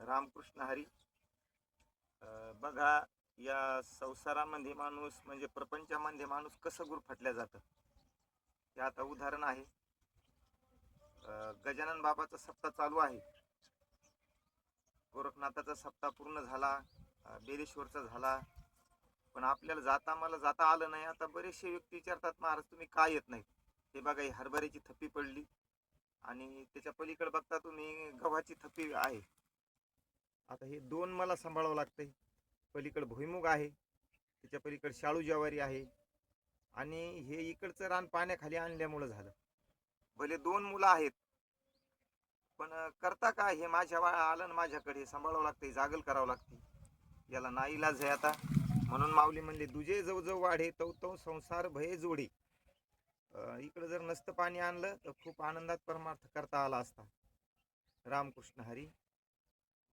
रामकृष्ण हरी. बघा, या संसारामध्ये माणूस म्हणजे प्रपंचामध्ये माणूस कसं गुरफटल्या जातं ते आता उदाहरण आहे. गजानन बाबाचा सप्ताह चालू आहे. गोरखनाथाचा सप्ताह पूर्ण झाला. बेलेश्वरचा झाला. पण आपल्याला मला जाता आलं नाही. आता बरेचसे व्यक्ती विचारतात, महाराज तुम्ही का येत नाही? हे बघा, ही हरभऱ्याची थप्पी पडली आणि त्याच्या पलीकडे बघता तुम्ही गव्हाची थप्पी आहे. आता हे दोन मला सांभाळावं लागतंय. पलीकडे भुईमुग आहे, त्याच्या पलीकडे शाळू ज्वारी आहे आणि हे इकडचं रान पाण्याखाली आणल्यामुळं झालं. भले दोन मुलं आहेत, पण करता काय, हे माझ्या आलं ना माझ्याकडे सांभाळावं लागतंय, जागल करावं लागते. याला नाईलाज आहे आता. म्हणून माऊली म्हणले, दुजे जवजव वाढे तव तव संसार भये जोडे. इकडं जर नसतं पाणी आणलं तर खूप आनंदात परमार्थ करता आला असता. रामकृष्ण हरी.